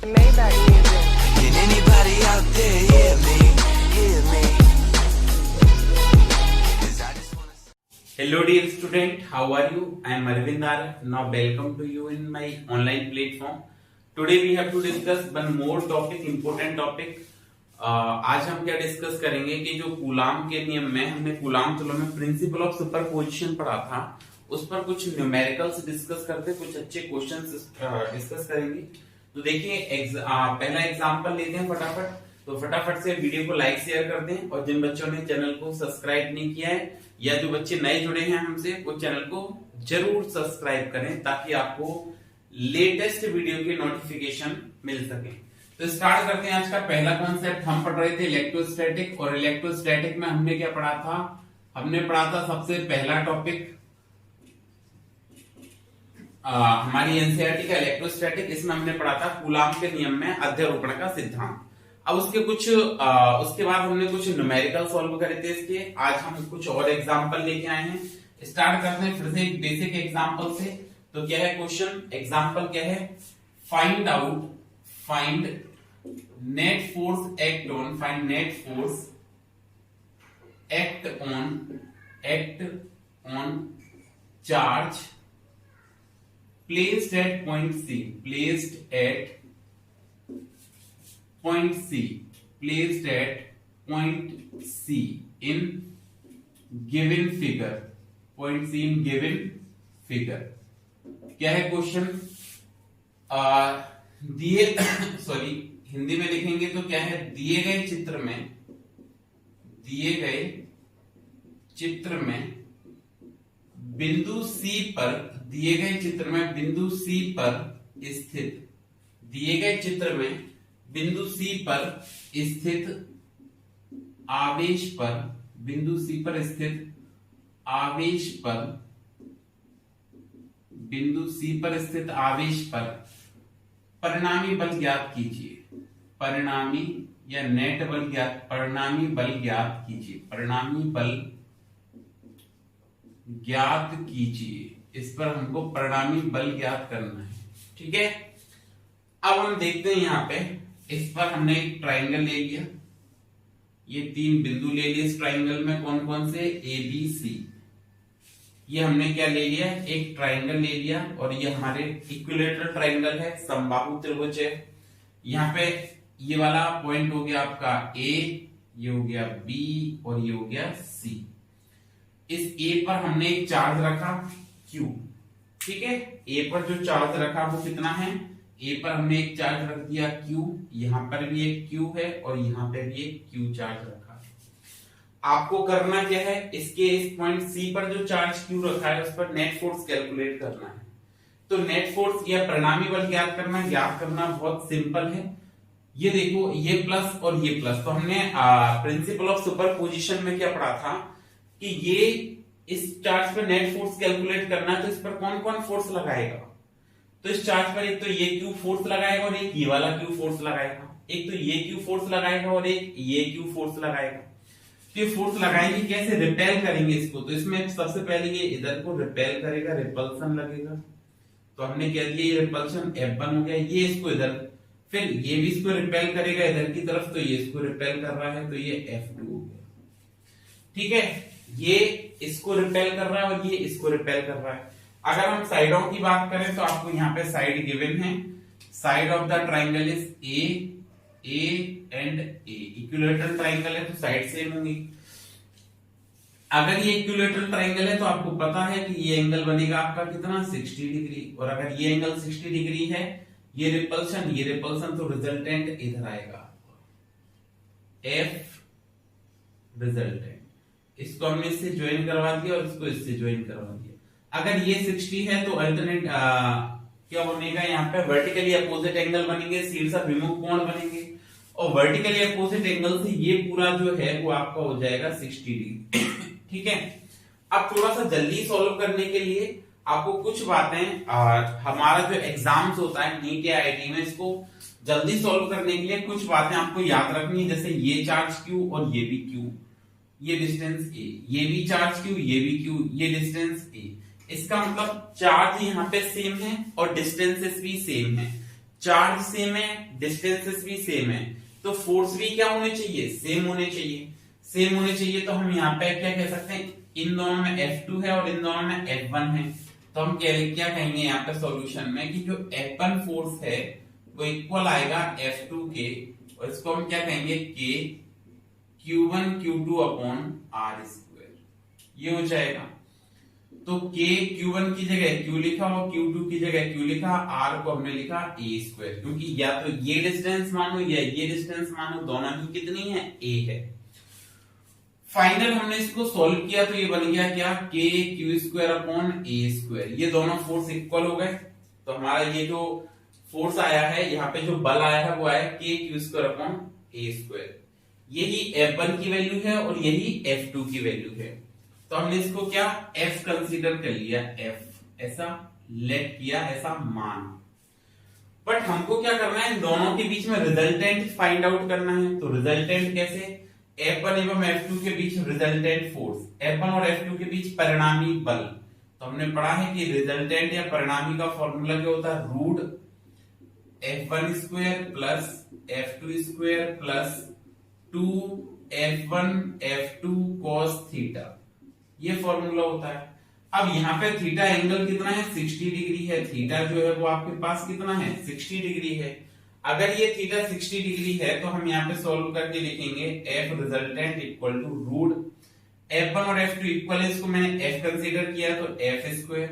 Maybach music. Can anybody out there hear me? Hear me? 'Cause I just wanna... Hello dear student, how are you? I am Arvind R. Now welcome to you in my online platform. Today we have to discuss one more topic, important topic. आज हम क्या discuss करेंगे कि जो coulomb के नियम में हमने कूलाम चलो में प्रिंसिपल ऑफ सुपरपोजिशन पढ़ा था, उस पर कुछ न्यूमेरिकल्स डिस्कस करते, कुछ अच्छे क्वेश्चंस डिस्कस करेंगे। तो देखिए पहला एग्जांपल लेते हैं फटाफट। तो फटाफट से वीडियो को लाइक शेयर कर दें, और जिन बच्चों ने चैनल को सब्सक्राइब नहीं किया है या जो बच्चे नए जुड़े हैं हमसे, वो चैनल को जरूर सब्सक्राइब करें ताकि आपको लेटेस्ट वीडियो की नोटिफिकेशन मिल सके। तो स्टार्ट करते हैं। आज का पहला कॉन्सेप्ट हम पढ़ रहे थे इलेक्ट्रोस्टैटिक, और इलेक्ट्रोस्टैटिक में हमने क्या पढ़ा था? हमने पढ़ा था सबसे पहला टॉपिक हमारी एनसीईआरटी का इलेक्ट्रोस्टैटिक। इसमें हमने पढ़ा था कूलाम के नियम में अध्यारोपण का सिद्धांत। अब उसके बाद हमने कुछ न्यूमेरिकल सॉल्व करे थे इसके। आज हम कुछ और एग्जांपल लेके आए हैं। स्टार्ट करते हैं फिर से एक बेसिक एग्जांपल से। तो क्या है क्वेश्चन? एग्जांपल क्या है? Find net force act on charge placed at point C in given figure। क्या है क्वेश्चन? हिंदी में लिखेंगे तो क्या है? दिए गए चित्र में बिंदु C पर स्थित आवेश पर परिणामी बल ज्ञात कीजिए। परिणामी बल ज्ञात कीजिए। इस पर हमको परिणामी बल ज्ञात करना है। ठीक है, अब हम देखते हैं यहाँ पे। इस पर हमने एक ट्राइंगल ले लिया, ये 3 बिंदु ले लिए। इस ट्राइंगल में कौन कौन से? A B C. ये हमने क्या ले लिया? एक ट्राइंगल ले लिया, और ये हमारे इक्विलेटरल ट्राइंगल है, समबाहु त्रिभुज है। यहाँ पे ये वाला पॉइंट हो गया आपका ए, ये हो गया बी, और ये हो गया सी। इस ए पर हमने एक चार्ज रखा Q। ठीक है, ए पर जो चार्ज रखा वो कितना है? ए पर हमने एक चार्ज रख दिया Q, यहां पर भी एक Q है, और यहां पे भी एक Q चार्ज रखा है। आपको करना क्या है? इस पॉइंट C पर जो चार्ज Q रखा है उस पर नेट फोर्स कैलकुलेट करना है। तो नेट फोर्स या परिणामी बल ज्ञात करना बहुत सिंपल है। ये देखो, ये प्लस और ये प्लस। तो हमने प्रिंसिपल ऑफ सुपरपोजिशन में क्या पढ़ा था कि ये इस चार्ज पर नेट फोर्स कैलकुलेट करना है, तो इस पर कौन कौन फोर्स लगाएगा? तो इस चार्ज पर एक तो ये Q फोर्स लगाएगा, और एक ये वाला Q फोर्स लगाएगा। एक तो ये Q फोर्स लगाएगा, और एक ये Q फोर्स लगाएगा। तो ये फोर्स लगाएंगे कैसे? रिपेल करेंगे इसको। तो इसमें सबसे पहले ये इधर को रिपेल करेगा, रिपल्सन लगेगा। तो हमने क्या दिया? ये रिपल्सन F1 हो गया। ये इसको इधर, फिर ये भी इसको रिपेल करेगा इधर की तरफ, तो ये इसको रिपेल कर रहा है, तो ये F2 हो गया। ठीक है, ये इसको रिपेल कर रहा है और ये इसको रिपेल कर रहा है। अगर हम साइडों की बात करें तो आपको यहाँ पे साइड गिवन है। Side of the triangle is A and A. Equilateral triangle है तो साइड सेम होंगी। अगर ये इक्विलेटरल ट्राइंगल है तो आपको पता है कि ये एंगल बनेगा आपका कितना? 60 डिग्री। और अगर ये एंगल 60 डिग्री है, ये रिपल्सन, तो रिजल्टेंट इधर आएगा, एफ रिजल्टेंट। इसको हमने इससे ज्वाइन करवा दिया और इसको इससे ज्वाइन करवा दिया। अगर ये 60 है तो अल्टरनेट क्या बनेगा? यहाँ पे वर्टिकली अपोजिट एंगल बनेंगे, शीर्ष विमुख कोण बनेंगे, और वर्टिकली अपोजिट एंगल से ये पूरा जो है वो आपका हो जाएगा 60 डिग्री। ठीक है, अब थोड़ा सा जल्दी सॉल्व करने के लिए आपको कुछ बातें, हमारा जो एग्जाम्स होता है नीट या आईआईटी में, इसको जल्दी सॉल्व करने के लिए कुछ बातें आपको याद रखनी है। जैसे ये चार्ज Q और ये भी Q, ये डिस्टेंस A, ये भी चार्ज Q, ये भी Q, ये डिस्टेंस A। इसका मतलब चार्ज यहाँ पे सेम है और डिस्टेंसेस भी सेम है। चार्ज सेम है, डिस्टेंसेस भी सेम है, तो फोर्स भी क्या होने चाहिए, सेम होने चाहिए। सेम होने चाहिए तो हम यहाँ पे क्या कह सकते हैं, इन दोनों में F2 है और इन दोनों में F1 है, तो हम क्या कहेंगे यहाँ पे सॉल्यूशन में कि जो F1 फोर्स है वो इक्वल आएगा F2 के, और इसको हम क्या कहेंगे K Q1 Q2 upon R square, ये हो जाएगा। तो K Q1 की जगह Q लिखा और Q2 की जगह Q लिखा, R को हमने लिखा A स्क्वायर, क्योंकि या तो ये डिस्टेंस मानो या ये डिस्टेंस मानो, दोनों की कितनी है, A है। फाइनल हमने इसको सॉल्व किया तो ये बन गया क्या, K Q square upon A square, ये दोनों फोर्स इक्वल हो गए। तो हमारा ये जो फोर्स आया है, यहाँ पे जो बल आया है वो आया K Q square upon A square, यही F1 की वैल्यू है और यही F2 की वैल्यू है। तो हमने इसको क्या F कंसीडर कर लिया, F ऐसा लेट किया, ऐसा मान। बट हमको क्या करना है, इन दोनों के बीच में रिजल्टेंट फाइंड आउट करना है। तो रिजल्टेंट कैसे, F1 एवं F2 के बीच रिजल्टेंट फोर्स, F1 और F2 के बीच परिणामी बल। तो हमने पढ़ा है कि रिजल्टेंट या परिणामी का फॉर्मूला क्या होता है, root F1 square plus F2 square plus 2F1 F2 cos theta, ये फॉर्मूला होता है। अब यहाँ पे थीटा एंगल कितना है, 60 डिग्री है, थीटा जो है वो आपके पास कितना है, 60 डिग्री है। अगर ये थीटा 60 डिग्री है तो हम यहाँ पे सॉल्व करके लिखेंगे F resultant equal to root F1 और F2 इक्वल है, इसको मैंने F कंसीडर किया तो F square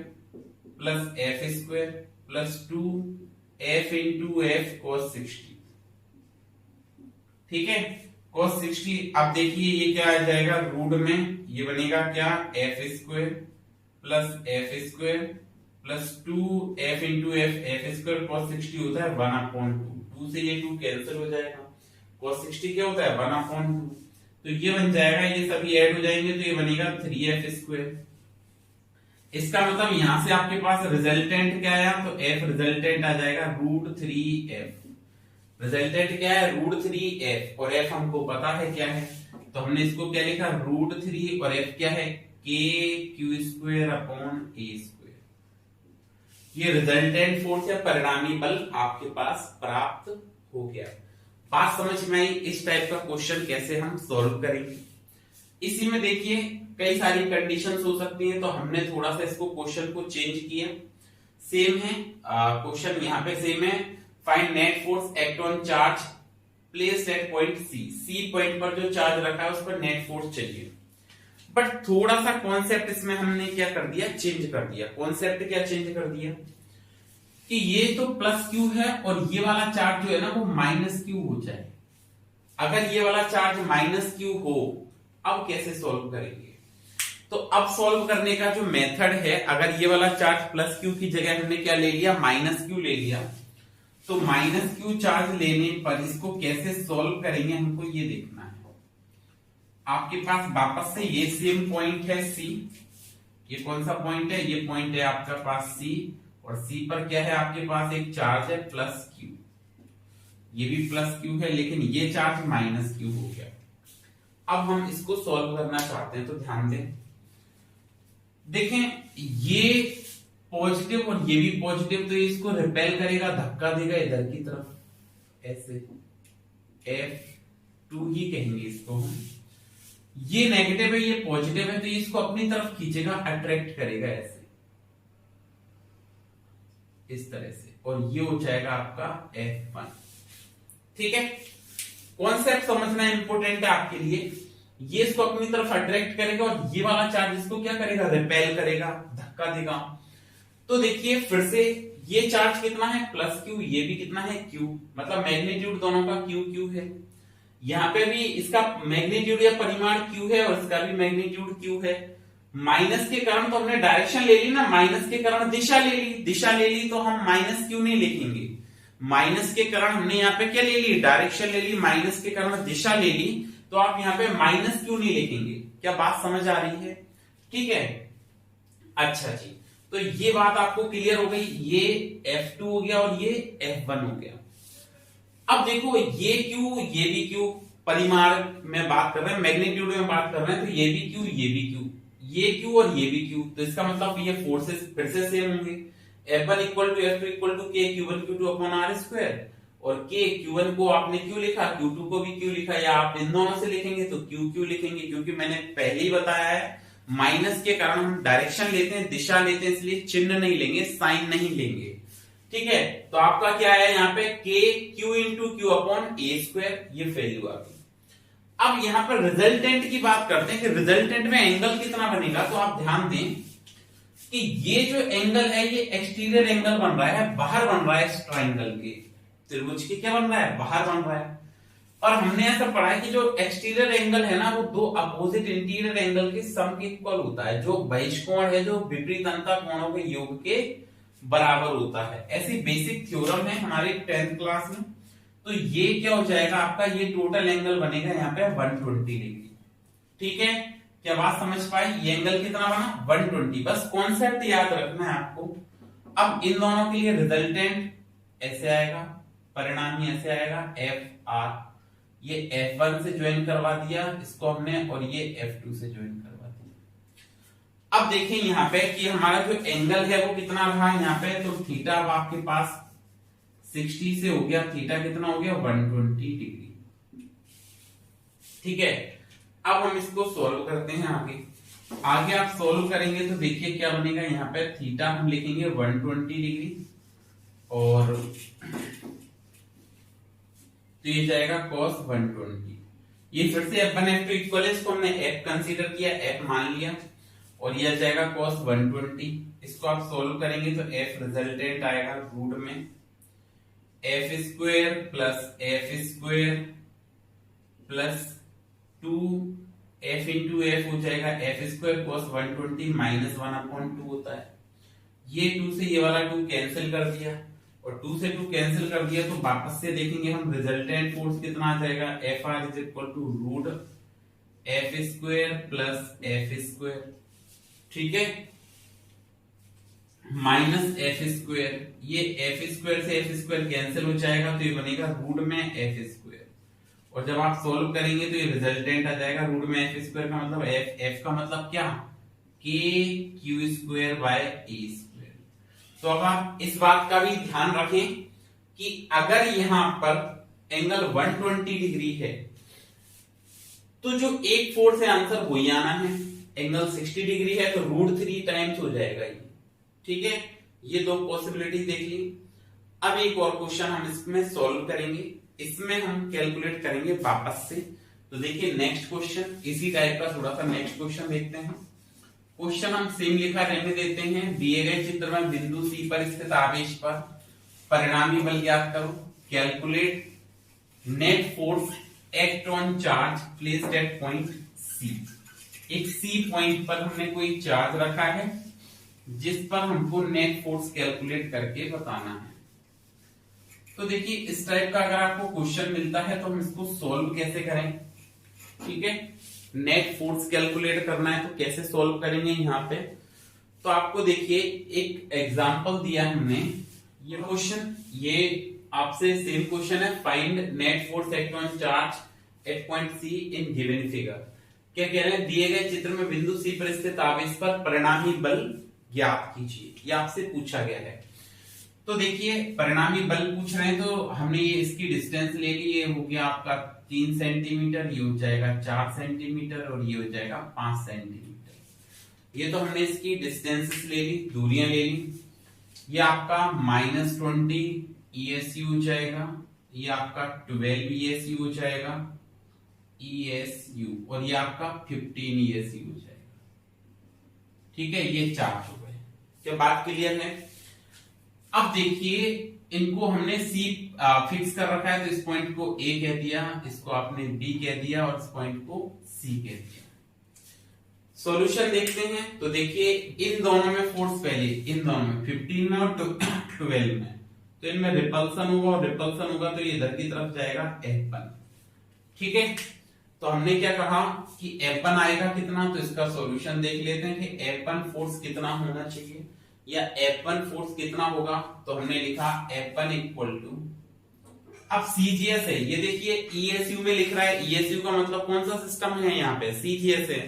plus F square plus 2F into F cos 60, ठीक है, cos 60। अब देखिए ये क्या आ जाएगा, रूट में ये बनेगा क्या, F square plus F square plus 2F into F square cos 60 होता है 1/2, 2 से ये 2 कैंसिल हो जाएगा, cos 60 क्या होता है 1/2, तो ये बन जाएगा, ये सभी ऐड हो जाएंगे तो ये बनेगा 3F स्क्वायर। इसका मतलब यहां से आपके पास रिजल्टेंट क्या आया, तो F रिजल्टेंट आ जाएगा रूट 3F, रिजल्टेंट क्या है, रूट 3F, और F हमको पता है क्या है, तो हमने इसको क्या लिखा, रूट 3, और F क्या है, K Q square upon A square. ये रिजल्टेंट फोर्स या परिणामी बल आपके पास प्राप्त हो गया। बात समझ में आई, इस टाइप का क्वेश्चन कैसे हम सॉल्व करेंगे। इसी में देखिए कई सारी कंडीशंस हो सकती हैं, तो हमने थोड़ा सा इसको क्वेश्चन को चेंज किया। सेम है क्वेश्चन, यहाँ पे सेम है, find net force act on charge placed at point C point पर जो चार्ज रखा है उस पर नेट फोर्स चाहिए। बट थोड़ा सा कॉन्सेप्ट इसमें हमने क्या कर दिया, चेंज कर दिया। कॉन्सेप्ट क्या चेंज कर दिया कि ये तो प्लस क्यू है और ये वाला चार्ज जो है ना वो माइनस क्यू हो जाए। अगर ये वाला चार्ज माइनस क्यू हो, अब कैसे सॉल्व करेंगे, तो अब सॉल्व करने का जो मेथड है, अगर ये वाला चार्ज प्लस क्यू की जगह हमने क्या ले लिया, माइनस क्यू ले लिया, तो माइनस क्यू चार्ज लेने पर इसको कैसे सॉल्व करेंगे हमको ये देखना है। आपके पास वापस से ये सेम पॉइंट है सी, ये कौन सा पॉइंट है, ये पॉइंट है आपका पास सी, और सी पर क्या है आपके पास एक चार्ज है प्लस क्यू, ये भी प्लस क्यू है, लेकिन ये चार्ज माइनस क्यू हो गया। अब हम इसको सॉल्व करना चाहते हैं, तो ध्यान दें, देखें ये पॉजिटिव और ये भी पॉजिटिव, तो इसको रिपेल करेगा, धक्का देगा इधर की तरफ, ऐसे F2 ही कहेंगे इसको हम। ये नेगेटिव है, ये पॉजिटिव है, तो इसको अपनी तरफ खींचेगा, अट्रैक्ट करेगा ऐसे, इस तरह से, और ये हो जाएगा आपका F1। ठीक है, कॉन्सेप्ट समझना इंपॉर्टेंट है आपके लिए। ये इसको अपनी तरफ अट्रैक्ट करेगा और ये वाला चार्ज इसको क्या करेगा, रिपेल करेगा, धक्का देगा। तो देखिए फिर से ये चार्ज कितना है, प्लस क्यू, ये भी कितना है, क्यू, मतलब मैग्नीट्यूड दोनों का क्यू क्यू है। यहाँ पे भी इसका मैग्नीट्यूड या परिमाण क्यू है और इसका भी मैग्नीट्यूड क्यू है। माइनस के कारण तो हमने डायरेक्शन ले ली ना, माइनस के कारण दिशा ले ली, दिशा ले ली तो हम माइनस क्यू नहीं लिखेंगे। माइनस के कारण हमने यहाँ पे क्या ले ली, डायरेक्शन ले ली, माइनस के कारण दिशा ले ली, तो आप यहाँ पे माइनस क्यू नहीं लिखेंगे। क्या बात समझ आ रही है, ठीक है। अच्छा जी, तो ये बात आपको क्लियर हो गई, ये F2 हो गया और ये F1 हो गया। अब देखो ये क्यू, ये भी क्यू, परिमाण में बात कर रहे हैं, मैग्नीट्यूड में बात कर रहे हैं, तो ये भी क्यू, ये भी क्यू, ये क्यू और ये भी क्यू, तो इसका मतलब ये फोर्सेस फिर से सेम होंगे। F1 equal to F2 equal to K Q1 Q2 upon R square, और K Q1 को आपने क्यों लिखा, Q2 को भी क्यों लिखा, या आप इन दोनों से लिखेंगे तो Q क्यों लिखेंगे, क्योंकि मैंने पहले ही बताया है माइनस के कारण हम डायरेक्शन लेते हैं, दिशा लेते हैं, इसलिए चिन्ह नहीं लेंगे, साइन नहीं लेंगे। ठीक है, तो आपका क्या है यहाँ पे K Q into Q upon A square, ये वैल्यू आ गई। अब यहाँ पर रिजल्टेंट की बात करते हैं कि रिजल्टेंट में एंगल कितना बनेगा, तो आप ध्यान दें कि ये जो एंगल है ये एक्सटीरियर एंगल बन रहा है, बाहर बन रहा है, इस ट्राइंगल के त्रिभुज के क्या बन रहा है, बाहर बन रहा है। और हमने ऐसा पढ़ा है कि जो एक्सटीरियर एंगल है ना वो दो अपोजिट इंटीरियर एंगल के सम के इक्वल होता है, जो बहिष्कोण है जो विपरीत अंतः कोणों के योग के बराबर होता है। ऐसी बेसिक थ्योरम है हमारे 10th क्लास में। तो ये क्या हो जाएगा आपका, ये टोटल एंगल बनेगा यहाँ पे 120 डिग्री। ठीक है, क्या बात समझ पाए, ये एंगल कितना बना 120, बस कॉन्सेप्ट याद रखना है आपको। अब इन दोनों के लिए रिजल्टेंट ऐसे आएगा, परिणामी ऐसे आएगा FR, ये F1 से ज्वाइन करवा दिया इसको हमने, और ये F2 से ज्वाइन करवा दिया। अब देखें यहाँ पे कि हमारा जो एंगल है वो कितना रहा यहाँ पे, तो थीटा अब आपके पास 60 से हो गया, थीटा कितना हो गया 120 डिग्री। ठीक है, अब हम इसको सॉल्व करते हैं आगे आप सॉल्व करेंगे तो देखिए क्या बनेगा, यहाँ पे थीटा हम लिखेंगे 120 डिग्री, और तो ये जाएगा cos 120। ये फिर से F1 F2 इक्वल है, इसको हमने F कंसीडर किया, F मान लिया, और ये जाएगा cos 120। इसको आप सोल्व करेंगे तो F रिजल्टेंट आएगा रूट में F square plus F square plus 2F into F हो जाएगा F स्क्वायर cos 120 माइनस 1/2 होता है। ये 2 से ये वाला 2 कैंसिल कर दिया, और 2 से 2 कैंसिल कर दिया, तो वापस से देखेंगे हम रिजल्टेंट फोर्स कितना आ जाएगा, FR is equal to root F square plus F square, ठीक है, माइनस F स्क्वायर, ये F स्क्वायर से F स्क्वायर कैंसिल हो जाएगा, तो ये बनेगा रूट में F स्क्वायर, और जब आप सोल्व करेंगे तो ये रिजल्टेंट आ जाएगा रूट में F स्क्वायर का मतलब F का मतलब क्या, K Q square by A square. तो अब आप इस बात का भी ध्यान रखें कि अगर यहां पर एंगल 120 डिग्री है तो जो एक फोर्स है आंसर वही आना है, एंगल 60 डिग्री है तो √3 टाइम्स हो जाएगा ये। ठीक है, ये दो पॉसिबिलिटी देख ली। अब एक और क्वेश्चन हम इसमें सॉल्व करेंगे, इसमें हम कैलकुलेट करेंगे वापस से। तो देखिए नेक्स्ट क्वेश्चन इसी टाइप का, थोड़ा सा नेक्स्ट क्वेश्चन देखते हैं। क्वेश्चन हम सेम लिखा रहने देते हैं, दिए गए चित्र में बिंदु सी पर स्थित आवेश पर परिणामी बल ज्ञात करो, calculate net force act on charge placed at point C. एक सी पॉइंट पर हमने कोई चार्ज रखा है जिस पर हमको नेट फोर्स कैलकुलेट करके बताना है। तो देखिए इस टाइप का अगर आपको क्वेश्चन मिलता है तो हम इसको सॉल्व कैसे करें। ठीक है, नेट फोर्स कैलकुलेट करना है तो कैसे सॉल्व करेंगे यहाँ पे। तो आपको देखिए एक एग्जांपल दिया हमने, ये क्वेश्चन ये आपसे सेम क्वेश्चन है, find net force act on charge at point C in given figure. क्या कह रहे हैं, दिए गए चित्र में बिंदु सी पर स्थित आवेश पर परिणामी बल ज्ञात कीजिए, ये आपसे पूछा गया है। तो देखिए परिणामी बल पूछ रहे हैं तो हमने ये इसकी डिस्टेंस ले ली, ये हो गया आपका 3 सेंटीमीटर, ये हो जाएगा 4 सेंटीमीटर और ये हो जाएगा 5 सेंटीमीटर। ये तो हमने इसकी डिस्टेंसेस ले ली, दूरियां ले ली। ये आपका -20 ESU हो जाएगा, ये आपका 12 ESU हो जाएगा ESU, और ये आपका 15 ESU हो जाएगा। ठीक है, ये चार्ज हो गए। क्या बात क्लियर है। अब देखिए इनको हमने सी फिक्स कर रखा है, तो इस पॉइंट को ए कह दिया, इसको आपने बी कह दिया और इस पॉइंट को सी कह दिया। सॉल्यूशन देखते हैं। तो देखिए इन दोनों में फोर्स, पहले इन दोनों में 15 में और 12 में, तो इनमें रिपल्सन होगा, और रिपल्सन होगा तो ये इधर की तरफ जाएगा F1। ठीक है, तो हमने क्या कहा कि F1 आएगा कितना, तो इसका सॉल्यूशन देख लेते हैं कि F1 फोर्स कितना होना चाहिए या F1 फोर्स कितना होगा। तो हमने लिखा F1 इक्वल टू, अब CGS है, ये देखिए ESU में लिख रहा है, ESU का मतलब कौन सा सिस्टम है, यहाँ पे CGS है,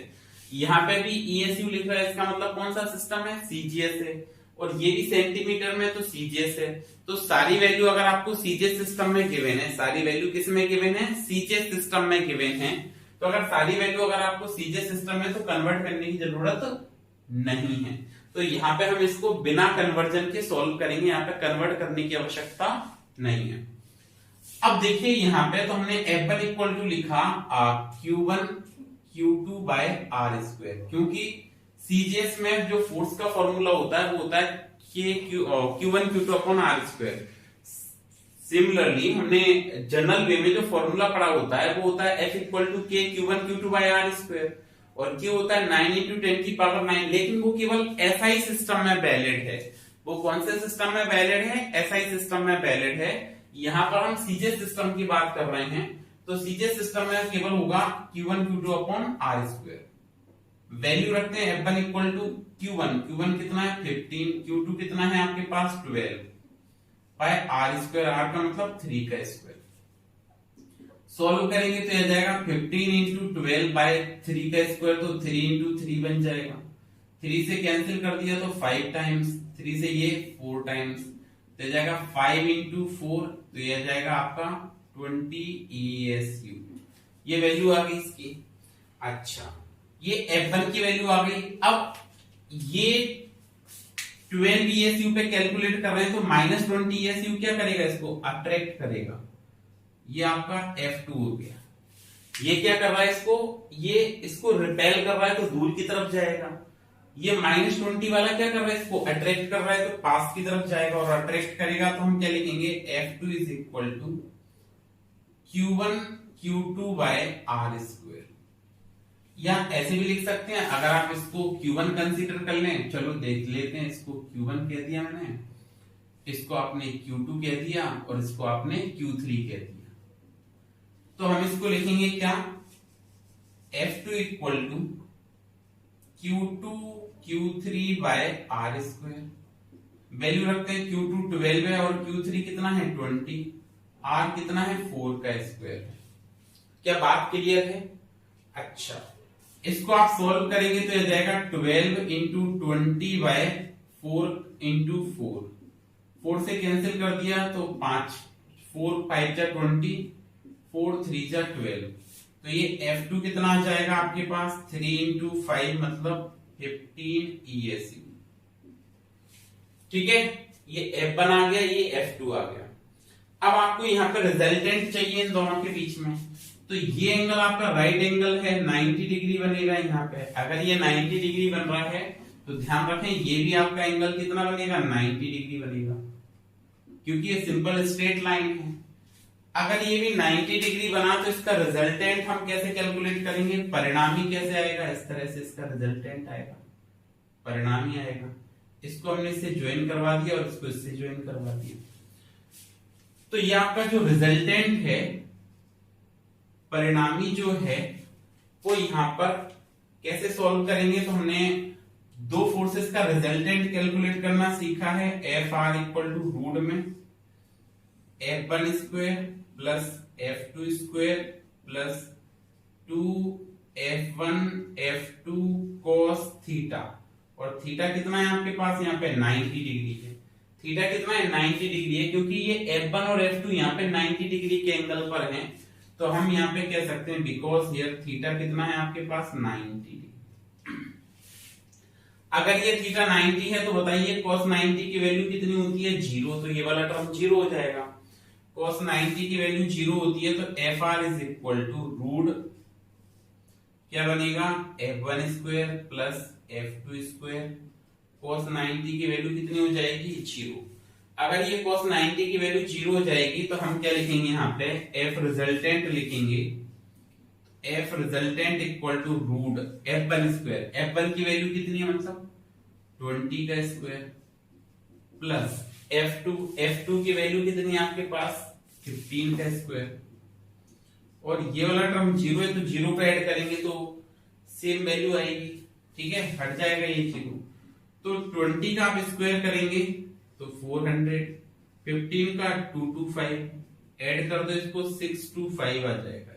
यहाँ पे भी ESU लिख रहा है, इसका मतलब कौन सा सिस्टम है, CGS है। और ये भी सेंटीमीटर में, तो सीजीएस है। तो सारी वैल्यू अगर आपको सीजीएस सिस्टम में गिवन है, सारी वैल्यू किस में गिवन है, सीजीएस सिस्टम में गिवन है, तो अगर सारी वैल्यू अगर आपको सीजीएस सिस्टम में, तो कन्वर्ट करने की जरूरत नहीं है। तो यहाँ पे हम इसको बिना कन्वर्जन के सॉल्व करेंगे, यहाँ पे कन्वर्ट करने की आवश्यकता नहीं है। अब देखिए यहाँ पे तो हमने F1 इक्वल टू लिखा Q1 Q2 by are square, क्योंकि सीजीएस में जो फोर्स का फॉर्मूला होता है वो होता है Q1 Q2 upon r square. Similarly हमने जनरल वे में जो फॉर्मूला पढ़ा होता है वो होता है F equal to K Q1 Q2 by are square, और Q होता है 9 इंटू 10 की पावर 9, लेकिन वो केवल एसआई सिस्टम में वैलिड है। वो कौन से सिस्टम में वैलिड है, एसआई सिस्टम में वैलिड है। यहाँ पर हम सीजीएस सिस्टम की बात कर रहे हैं, तो सीजीएस सिस्टम में केवल होगा Q1 Q2 upon r square. Value रखते हैं F1 इक्वल टू Q1 कितना है 15, Q2 कितना है आपके पास 12 बाय आर स्क्वायर, आर का मतलब 3 का स्क्वायर। सॉल्व करेंगे तो यह जाएगा 15 इंटू 12 बाय 3 का स्क्वायर, तो 3 इंटू 3 बन जाएगा। 3 से कैंसिल कर दिया तो 5 टाइम्स, 3 से ये 4 टाइम्स, तो जाएगा 5 इंटू 4, तो यह जाएगा आपका 20 ESU। ये वैल्यू आ गई इसकी। अच्छा, ये F1 की वैल्यू आ गई। अब ये 12 ESU पे कैलकुलेट कर रहे हैं, तो -20 ESU क्या करेगा, इसको अट्रैक्ट करेगा। ये आपका F2 हो गया। ये क्या कर रहा है, इसको रिपेल कर रहा है, तो दूर की तरफ जाएगा। ये -20 वाला क्या कर रहा है, इसको अट्रैक्ट कर रहा है, तो पास की तरफ जाएगा, और अट्रैक्ट करेगा तो हम क्या लिखेंगे, F2 is equal to Q1 Q2 by are square. या ऐसे भी लिख सकते हैं, अगर आप इसको Q1 कंसीडर कर लें, चलो देख लेते हैं। इसको Q1 कह दिया मैंने, इसको आपने Q2 कह दिया, और इसको आपने Q3 कह दिया। तो हम इसको लिखेंगे क्या, F2 equal to Q2 Q3 by are square. Value रखते हैं, Q2 12 है और Q3 कितना है 20, R कितना है 4 का स्क्वायर है। क्या बात क्लियर है? अच्छा, इसको आप सोल्व करेंगे तो यह जाएगा 12 इंटू 20 बाय 4 इंटू 4, 4 से कैंसिल कर दिया तो 5, 4 5 जा 20, 4 3 जा 12, तो ये F2 कितना आ जाएगा आपके पास 3 इंटू 5 मतलब 15 ESU। ठीक है, ये F1 आ गया, ये F2 आ गया। अब आपको यहाँ पे रिजल्टेंट चाहिए इन दोनों के बीच में, तो ये एंगल आपका राइट एंगल है, 90 डिग्री बनेगा यहाँ पे। अगर ये 90 डिग्री बन रहा है तो ध्यान रखें ये भी आपका एंगल कितना बनेगा, 90 डिग्री बनेगा, क्योंकि ये सिंपल स्ट्रेट लाइन है। अगर ये भी 90 डिग्री बना तो इसका रिजल्टेंट हम कैसे कैलकुलेट करेंगे, परिणामी कैसे आएगा, इस तरह से इसका रिजल्टेंट आएगा, परिणामी आएगा। इसको हमने इससे ज्वाइन करवा दिया और इसको इससे ज्वाइन करवा दिया, तो ये आपका जो रिजल्टेंट है, परिणामी जो है, वो यहां पर कैसे सॉल्व करेंगे, तो हमने दो फोर्सेस का रिजल्टेंट कैलकुलेट करना सीखा है। Fr इक्वल टू रूट में F1 square plus F2 square plus 2F1 F2 cos theta, और थीटा कितना है आपके पास यहाँ पे 90 डिग्री है। थीटा कितना है 90 डिग्री है, क्योंकि ये F1 और F2 यहाँ पे 90 डिग्री के एंगल पर हैं, तो हम यहाँ पे कह सकते हैं बिकॉज हियर थीटा कितना है आपके पास 90 डिग्री। अगर ये थीटा 90 है तो बताइए cos 90 की वैल्यू कितनी होती है 0, तो ये वाला टर्म 0 हो जाएगा। cos 90 की वैल्यू 0 होती है, तो Fr is equal to root क्या बनेगा F1 square plus F2 square. cos 90 की वैल्यू कितनी हो जाएगी 0। अगर ये cos 90 की वैल्यू 0 हो जाएगी तो हम क्या लिखेंगे यहाँ पे F रिजल्टेंट लिखेंगे। F resultant equal to root F1 square, F1 की वैल्यू कितनी है मतलब 20 का स्क्वायर प्लस F2 की वैल्यू कितनी है आपके पास 15 का स्क्वायर, और ये वाला टर्म 0 है तो 0 पे ऐड करेंगे तो सेम वैल्यू आएगी। ठीक है, हट जाएगा ये 0, तो 20 का आप स्क्वायर करेंगे तो 400, 15 का 225, ऐड कर दो इसको 625 आ जाएगा।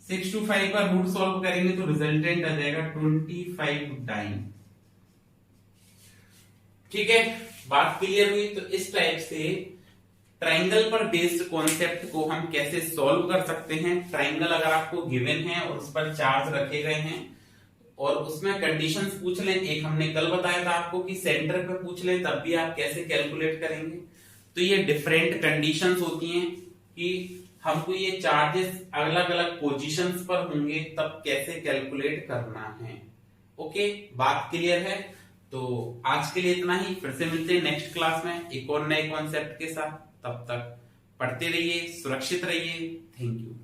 625 का रूट सॉल्व करेंगे तो रिजल्टेंट आ जाएगा 25 डाइन। ठीक है, बात क्लियर हुई। तो इस टाइप से ट्राइंगल पर बेस्ड कॉन्सेप्ट को हम कैसे सॉल्व कर सकते हैं। ट्राइंगल अगर आपको गिवन है और उस पर चार्ज रखे गए हैं और उसमें कंडीशंस पूछ लें, एक हमने कल बताया था आपको कि सेंटर पे पूछ लें, तब भी आप कैसे कैलकुलेट करेंगे। तो ये डिफरेंट कंडीशंस होती हैं कि हमको ये चार्जेस अलग अलग पोजीशंस पर होंगे तब कैसे कैलकुलेट करना है। ओके, बात क्लियर है। तो आज के लिए इतना ही, फिर से मिलते हैं नेक्स्ट क्लास में एक और नए कॉन्सेप्ट के साथ। तब तक पढ़ते रहिए, सुरक्षित रहिए। Thank you.